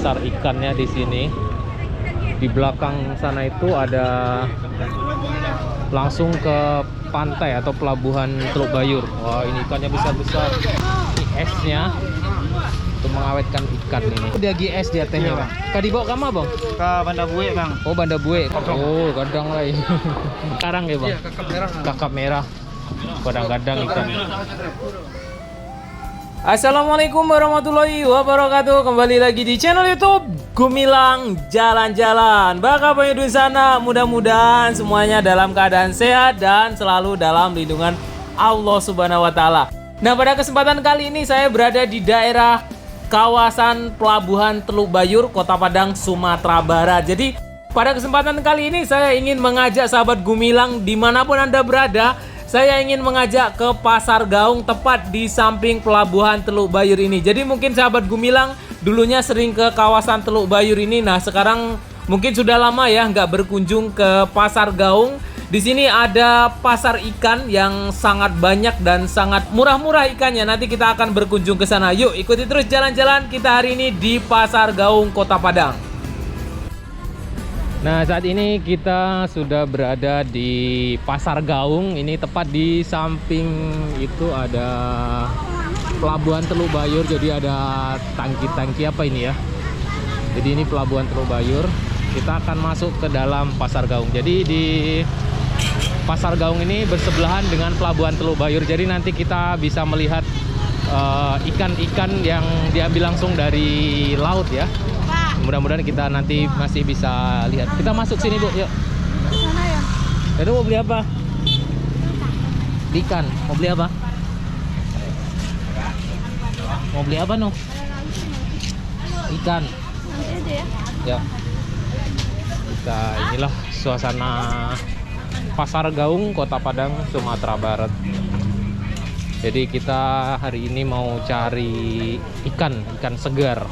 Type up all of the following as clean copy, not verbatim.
pasar ikannya di sini. Di belakang sana itu ada langsung ke pantai atau pelabuhan Teluk Bayur. Wah, ini ikannya besar-besar. Ini esnya untuk mengawetkan ikan ini. Dia GS dia tehnya, Bang. Kak dibawa ke mana, Bang? Ke Banda Bue, Bang. Oh, Banda Bue. Oh, kadang lah ini. Sekarang ya, Bang? Iya, kakap merah. Kakap merah. Kadang-kadang ikan. Assalamualaikum warahmatullahi wabarakatuh. Kembali lagi di channel YouTube Gumilang Jalan-Jalan. Bagaimana di sana? Mudah-mudahan semuanya dalam keadaan sehat dan selalu dalam lindungan Allah Subhanahu wa taala. Nah, pada kesempatan kali ini saya berada di daerah kawasan Pelabuhan Teluk Bayur, Kota Padang, Sumatera Barat. Jadi, pada kesempatan kali ini saya ingin mengajak sahabat Gumilang dimanapun Anda berada. Saya ingin mengajak ke Pasar Gaung tepat di samping Pelabuhan Teluk Bayur ini. Jadi mungkin sahabat Gumilang dulunya sering ke kawasan Teluk Bayur ini. Nah, sekarang mungkin sudah lama ya nggak berkunjung ke Pasar Gaung. Di sini ada pasar ikan yang sangat banyak dan sangat murah-murah ikannya. Nanti kita akan berkunjung ke sana. Yuk ikuti terus jalan-jalan kita hari ini di Pasar Gaung, Kota Padang. Nah, saat ini kita sudah berada di Pasar Gaung. Ini tepat di samping itu ada Pelabuhan Teluk Bayur. Jadi ada tangki-tangki apa ini ya. Jadi ini Pelabuhan Teluk Bayur. Kita akan masuk ke dalam Pasar Gaung. Jadi di Pasar Gaung ini bersebelahan dengan Pelabuhan Teluk Bayur. Jadi nanti kita bisa melihat ikan-ikan yang diambil langsung dari laut ya. Mudah-mudahan kita nanti masih bisa lihat. Kita masuk sini, Bu. Yuk. Sana ya. Jadi mau beli apa? Ikan. Mau beli apa? Mau beli apa, Noh? Ikan. Nanti aja ya. Ya. Kita inilah suasana Pasar Gaung, Kota Padang, Sumatera Barat. Jadi kita hari ini mau cari ikan segar.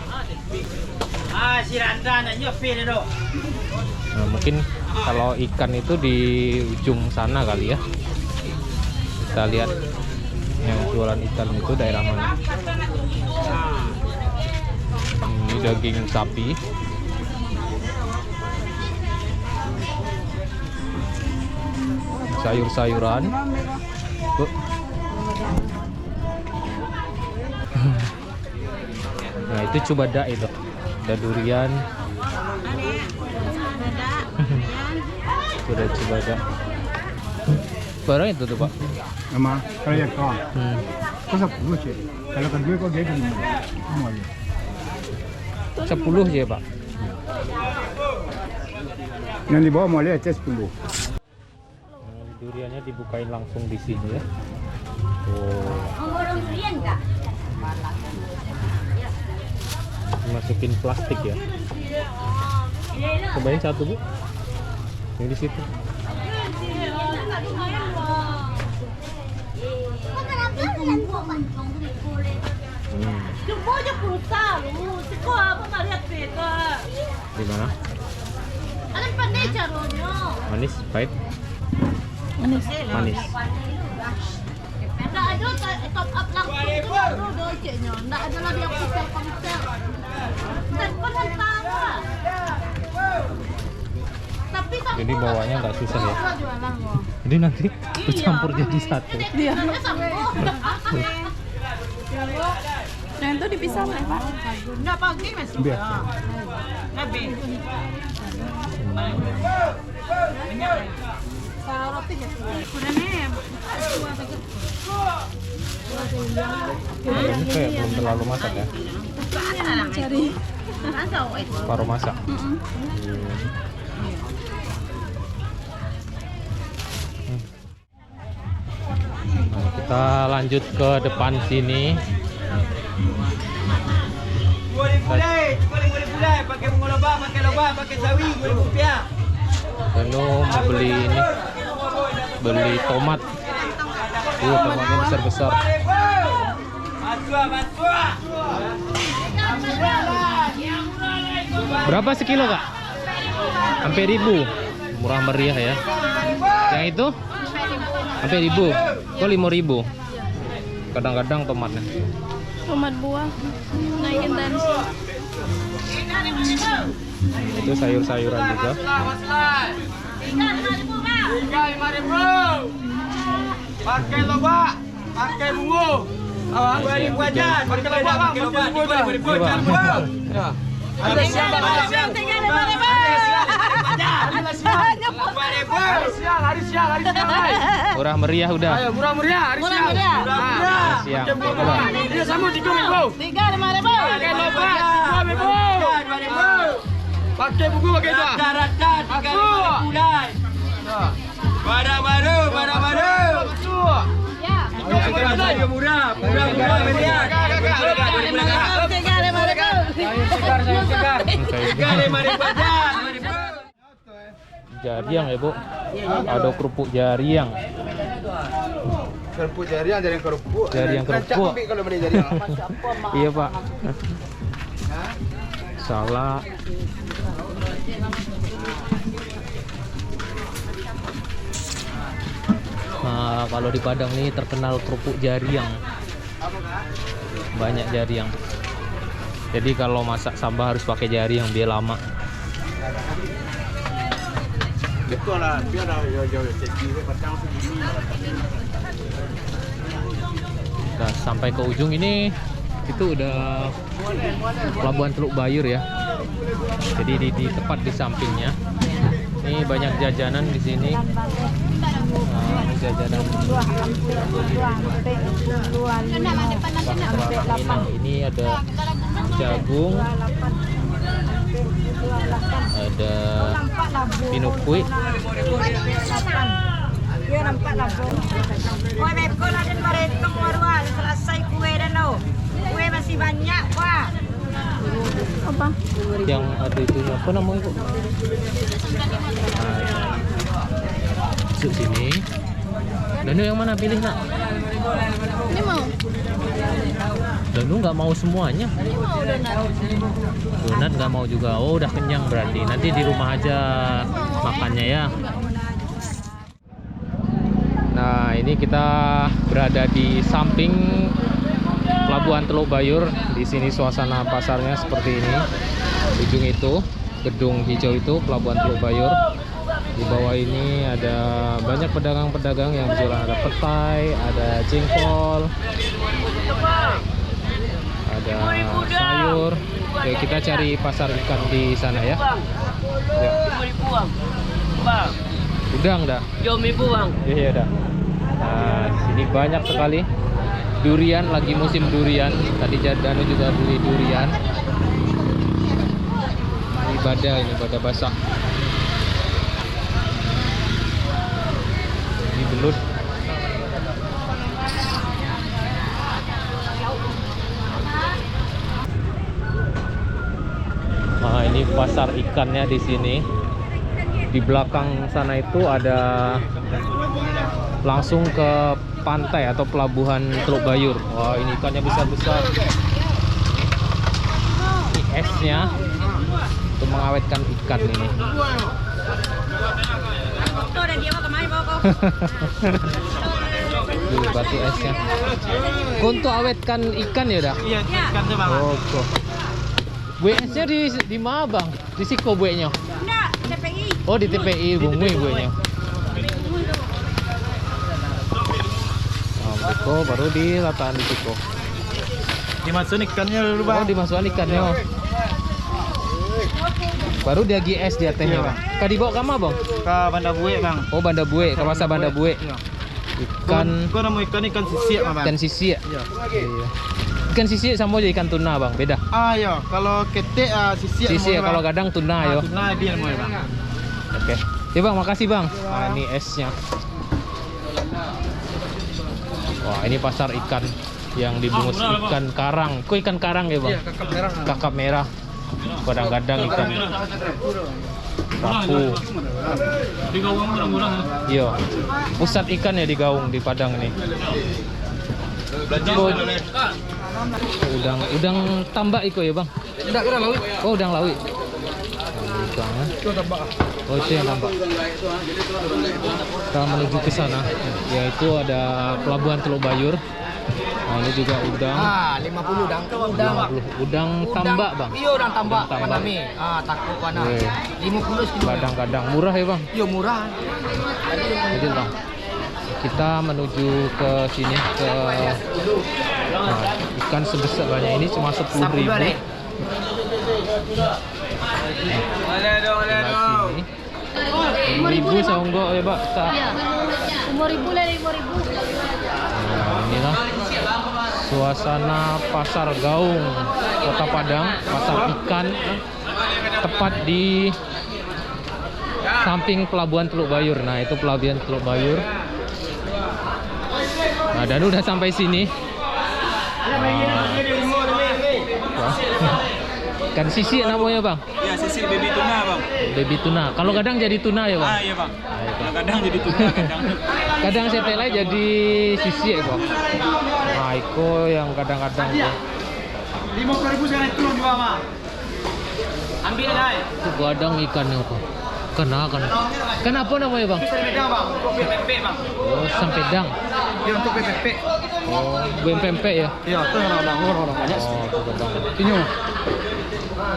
Nah, mungkin kalau ikan itu di ujung sana kali ya. Kita lihat yang jualan ikan itu daerah mana. Ini daging sapi. Sayur-sayuran. Nah, itu cubada itu. Ada durian. Sudah cubada. Barang itu tuh, Pak. Nama kaya kau. Kau 10 je. Kalau kedua kau gede ni. 10 aja, Pak. Yang di bawah mulai aja 10. Duriannya dibukain langsung di sini ya. Oh. Durian enggak? Masukin plastik ya. Cobain satu, Bu. Yang di situ. Di mana? Manis, pahit. Manis. Manis. Enggak ada top up langsung itu baru dojeknya. Enggak ada lagi yang ponsel. Dan penentang. Tapi Jadi bawahnya nggak susah ya. Jadi nanti bercampur jadi satu. Iya. Yang itu dipisah nih, Pak. Enggak pagi Mas. Biasa. Roti ya. Ini kayak belum terlalu masak ya. Cari. Paruh masak. Nah, kita lanjut ke depan sini. Boleh pakai mengolobak, pakai lobak, pakai sawi, boleh rupiah. Lalu mau beli ini, beli tomat. Tomatnya besar-besar. Berapa sekilo, Kak? Sampai 1.000. Murah meriah ya. Yang itu? Sampai 1.000. Kok 5.000? Kadang-kadang tomatnya. Tomat buah. Naikin tensi. Itu sayur-sayuran juga. Ikan 5.000 bang. Ikan 5.000. Pakai lobak, pakai bumbu. 2.000 aja. Pakai lobak bang, pakai bumbu dah. 2.000. Ya. Ada siang, ada siang. 3.000. Ada siang. 4.000. Hari siang. Murah meriah udah. Ayo murah meriah, hari siang. Murah. Siang. Ini sama 3.000. 3.500. Pakai lobak 2.000. Pakai buku pakai itu. Rata-rata 3.000 bulan. Barang baru. Ya. Sayur murah meriah. 3.500 aja. Jariang ya Bu. Ada kerupuk jariang. Kerupuk jariang, jariang kerupuk. Jariang kerupuk. Ambil kalau beli jariang. Iya Pak. Salah. Nah, kalau di Padang nih terkenal kerupuk jariang. Banyak jariang. Jadi kalau masak sambal harus pakai jariang biar lama. Betul lah, biar jauh-jauh ceki petang segini. Nah, sampai ke ujung ini itu udah Pelabuhan Teluk Bayur ya. Jadi di tepat di sampingnya. Ini banyak jajanan di sini. Nah, ini jajanan ini ada jagung, ada pinukui, Dia nampak lah. Kue mekol ada mereka warwal selesai kue dan lo. Kue masih banyak, wah. yang ada itu apa namanya kok? Masuk sini. Danu yang mana pilih nak? Ini mau. Danu nggak mau semuanya. Ini mau donat. Donat nggak mau juga. Oh udah kenyang berarti. Nanti di rumah aja makannya ya. Nah ini kita berada di samping Pelabuhan Teluk Bayur. Di sini suasana pasarnya seperti ini. Ujung itu gedung hijau itu Pelabuhan Teluk Bayur. Di bawah ini ada banyak pedagang-pedagang yang jualan, ada petai, ada jengkol, ada sayur. Oke, kita cari pasar ikan di sana ya. Ya. Udang dah. Iya dah. Nah, sini banyak sekali durian, lagi musim durian. Tadi Danu juga beli durian. Ini bada basah. Ini belut. Nah, ini pasar ikannya di sini. Di belakang sana itu ada langsung ke pantai atau pelabuhan Teluk Bayur. Wah, ini ikannya besar-besar. Ini esnya untuk mengawetkan ikan ini. Duh, batu esnya. Untuk awetkan ikan ya dah? Iya, ikan tuh bang. Oh, kok. Buenya di mana bang? Di Siko buenya? Enggak, TPI. Oh di TPI bungui buenya. Nah, Siko baru di lataan di Siko. Dimasukin ikannya dulu bang. Oh dimasukkan ikannya. Oh. Baru dia GS di atasnya bang. Kadi bawa kama bang? Ke Banda Bue bang. Oh Banda Bue, ke pasar Banda Bue. Iya. Ikan Kau nama ikan sisik bang. ikan sisik. Iya. Iya. Ikan sisik sama aja ikan tuna bang, beda. Ah ya, kalau ketek sisik. Sisik kalau kadang tuna yo. Tuna dia namanya bang. Oke. Ya bang, makasih bang. Nah, ini esnya. Wah, ini pasar ikan yang dibungkus ikan karang. Kok ikan karang ya bang? Iya, kakap merah. Kakap merah. Kadang-kadang ikan rapu. Di Gawang murah-murah. Iya. Pusat ikan ya di Gaung di Padang ini. Udang tambak iko ya bang? Tidak kira laut. Oh udang laut. Udang ya. Itu tambah. Oh itu yang tambak. Kita menuju ke sana, yaitu ada Pelabuhan Teluk Bayur. Nah, ini juga udang. 50 udang. Udang. 50. Udang tambak, Bang. Iya, udang tambak. Udang tambak. Panami. Takut panah. Weh. 50 sekilo. Kadang-kadang murah ya, Bang. Iya, murah. Kecil, Bang. Kita menuju ke sini ke ikan sebesar banyak ini cuma 10.000. Sini 5.000 saunggok ya, Pak. Iya. 5.000 lah 5.000. Nah, inilah suasana Pasar Gaung Kota Padang, pasar ikan tepat di samping Pelabuhan Teluk Bayur. Nah, itu Pelabuhan Teluk Bayur. Nah, dan udah sampai sini. Ikan sisik namanya, Bang. Ya, sisik baby tuna, Bang. Baby tuna. Kalau kadang jadi tuna ya, Bang. Iya, Bang. Kadang jadi tuna, kadang. Kadang setele jadi sisik ya, Bang. Nah, itu yang kadang-kadang ya. 50.000 sekarang itu jual, Bang. Ambil dah. Itu kadang ikannya apa? Kan apa namanya, Bang? Pedang, Bang. Untuk pempek, Bang. Oh, sampedang. Ya, untuk pempek. Oh, pempek ya. Iya, itu orang banyak. Oh, itu Bang. Ini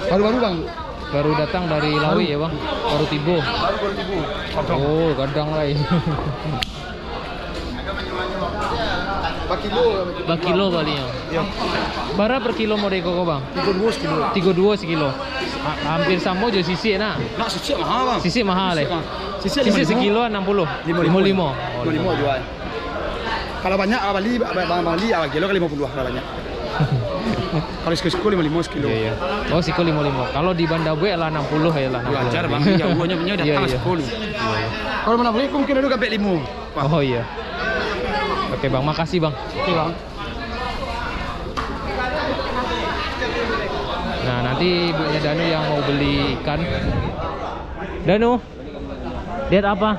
baru-baru, Bang. Baru datang dari Lawi ya, Bang. Baru tiba. Oh, kadang lain. Bakilo balinya. Iya. Bara per kilo mau kok, Bang? 32 sekilo. 32 sekilo. Hampir sama aja sisik nak. Nak sisik mahal, Bang. Sisik mahal ya. Sisik Sisik sekilo 60. 55. 55 jual. Kalau banyak Bali kilo kali 50 kalau banyak. Kalau sekilo 55 sekilo. Iya, iya. Oh, sekilo 55. Kalau di Banda Bue lah 60 ya lah 60. Wajar, Bang. Ya buahnya punya udah Iya, tangan iya. sekilo. Kalau mana boleh mungkin ada kapek 5. Oh iya. Oke, Bang, makasih, Bang. Oke, Bang. Nah, nanti ibunya Danu yang mau beli ikan. Danu, lihat apa?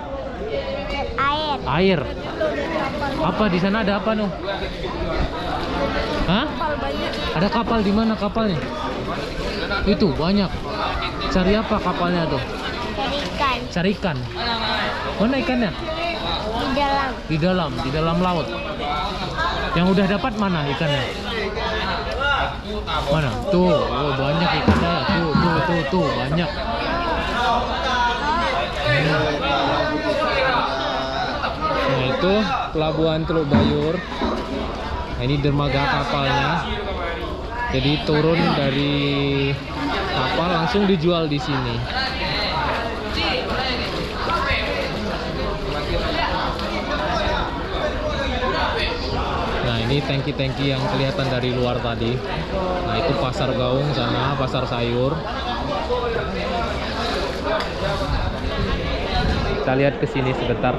Air. Air. Apa di sana ada apa, Nu? Hah? Kapal banyak. Ada kapal di mana kapalnya? Itu banyak. Cari apa kapalnya tuh? Cari ikan. Cari ikan. Mana ikannya? Di dalam. Di dalam laut. Yang udah dapat mana ikannya? Mana? Tuh, oh, banyak ikannya. Tuh, banyak. Nah, itu Pelabuhan Teluk Bayur. Nah, ini dermaga kapalnya. Jadi turun dari kapal langsung dijual di sini. Nah, ini tangki-tangki yang kelihatan dari luar tadi. Nah, itu Pasar Gaung sana, pasar sayur. Kita lihat ke sini sebentar.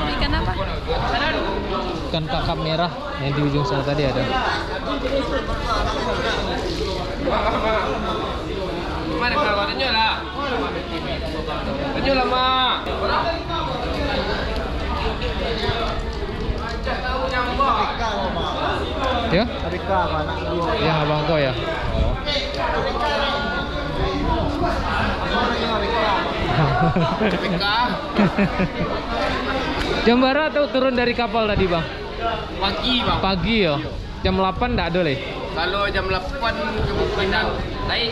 Ikan apa? Ikan kakap merah yang di ujung sana tadi ada. Mana kalau tanya lah. Tanya lah, Mak. Ya? Tarika apa? Ya, abang kau ya. Jam berapa tuh turun dari kapal tadi, Bang? Pagi, Bang. Pagi ya. Jam 8 enggak ada leh. Kalau jam 8 kemungkinan lain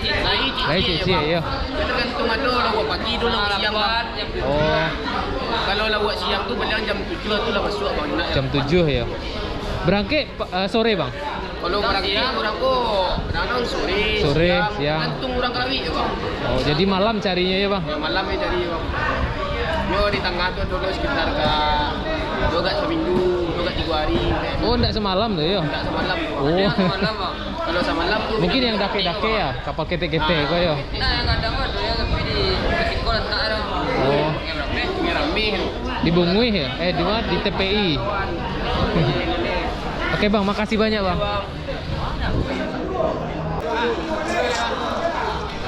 Cici ya. Tergantung ada lah buat pagi dulu siang lah. Oh, Kalau lah buat siang tu paling jam 7 tu lah masuk Bang. jam 7 ya. Berangkat sore, Bang. Kalau berangkat orang kok kadang sore, Sore, siang. Gantung orang Kerawit ya, Bang. Oh, jadi malam carinya ya, Bang. Ya, malam ya dari Bang. Yo di tengah tu dulu sekitar ke 2 seminggu, 3 hari. Oh, enggak semalam tuh ya. Tak semalam. Oh. Dia semalam, Bang. Kalau semalam tu Mungkin yang dake-dake ya, kapal kete-kete kok ya. Nah, yang kadang ada ya tapi di sekolah tak ada. Oh, Rame. di Bungui ya? Di mana? Di TPI. Oke, Bang, makasih banyak, Bang.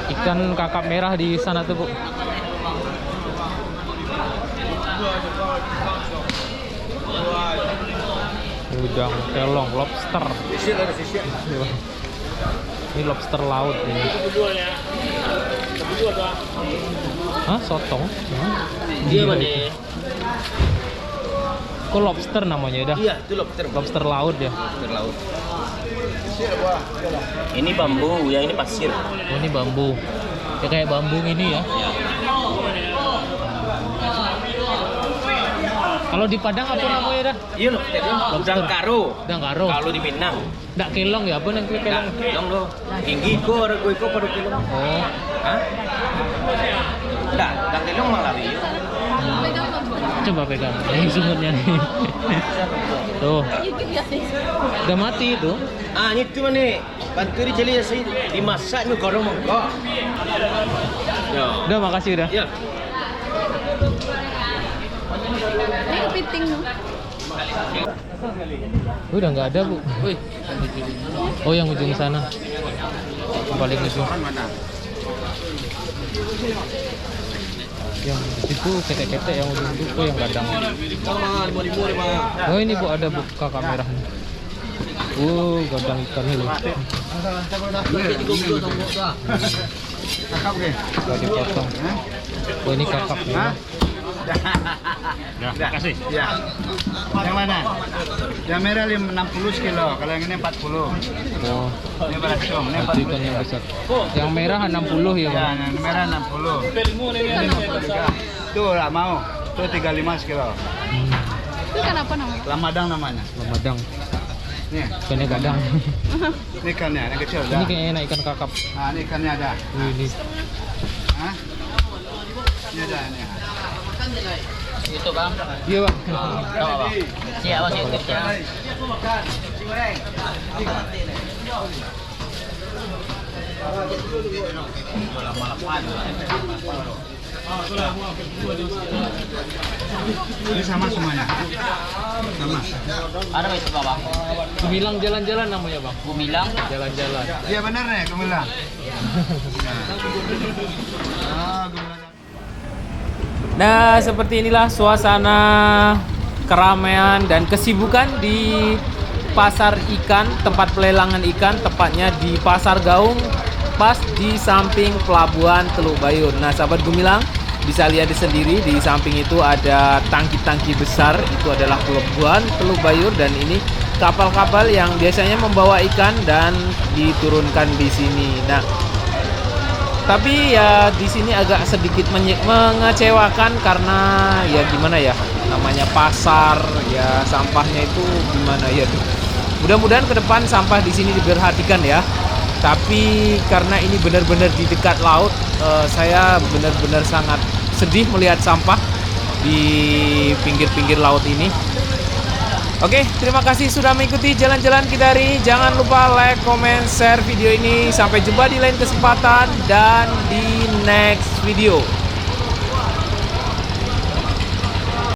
Ikan kakap merah di sana tuh, Bu. Udang kelong, lobster. Ini lobster laut ini. Hah, sotong? Dia mana? Kok lobster namanya dah? Iya, itu lobster. Lobster laut ya. Lobster laut. Ini bambu, yang ini pasir. Oh, ini bambu. Ya kayak bambu ini ya. Kalau di Padang apa namanya dah? Iya lobster. Udang karo. Udang karo. Kalau di Minang. Nggak kelong ya? Apa nang kelong? Kelong lo. Tinggi ko, rego ko pada kelong. Oh, Hah? Enggak, udang kelong malah iya. coba pegang. Ini sumutnya nih. Tuh, udah mati itu. Ah, ini tuh mana? Bantu dijeli saya dimasaknya gorong mangkok. Ya. Udah, makasih udah. Ya. Ini kepiting. Udah nggak ada, Bu. Oh, yang ujung sana. Paling ujung. Yang itu ketek-ketek yang ujung itu yang gadang. Oh, ini Bu ada Bu kakak merah nih. Gadang ikan ini. Kakak ke? Gak dipotong. Oh, ini kakap ya. Ya, kasih. Ya. Yang mana? Yang merah 60 kilo, kalau yang ini 40. Oh, Ini berasum, ini itu 40. ikan yang besar. Yang merah 60 ya, Ya, Bang. yang merah 60. Ini 53. Tuh lah mau. Tuh 35 kilo. Itu kan apa namanya? Lamadang namanya. Ramadang. Nih, Ikannya gadang. ini ikannya, yang kecil. Ini kayaknya enak ikan kakap. Nah, ini ikannya ada. Ini. Hah? Ini ada ini. Itu bang. Iya, Bang. Tahu bang. Siapa sih itu? Ini sama semuanya. Sama. Ada itu bang. Gumilang jalan-jalan namanya, Bang. Gumilang. Jalan-jalan. Iya benar nih, kamu bilang. Nah, seperti inilah suasana keramaian dan kesibukan di pasar ikan, tempat pelelangan ikan, tepatnya di Pasar Gaung, pas di samping Pelabuhan Teluk Bayur. Nah, sahabat Gumilang, bisa lihat sendiri di samping itu ada tangki-tangki besar, itu adalah Pelabuhan Teluk Bayur, dan ini kapal-kapal yang biasanya membawa ikan dan diturunkan di sini. Nah, tapi ya di sini agak sedikit mengecewakan karena ya gimana ya, namanya pasar ya, sampahnya itu gimana ya. Mudah-mudahan ke depan sampah di sini diperhatikan ya. Tapi karena ini benar-benar di dekat laut, saya benar-benar sangat sedih melihat sampah di pinggir-pinggir laut ini. Oke, terima kasih sudah mengikuti jalan-jalan Kidari. Jangan lupa like, comment, share video ini. Sampai jumpa di lain kesempatan dan di next video.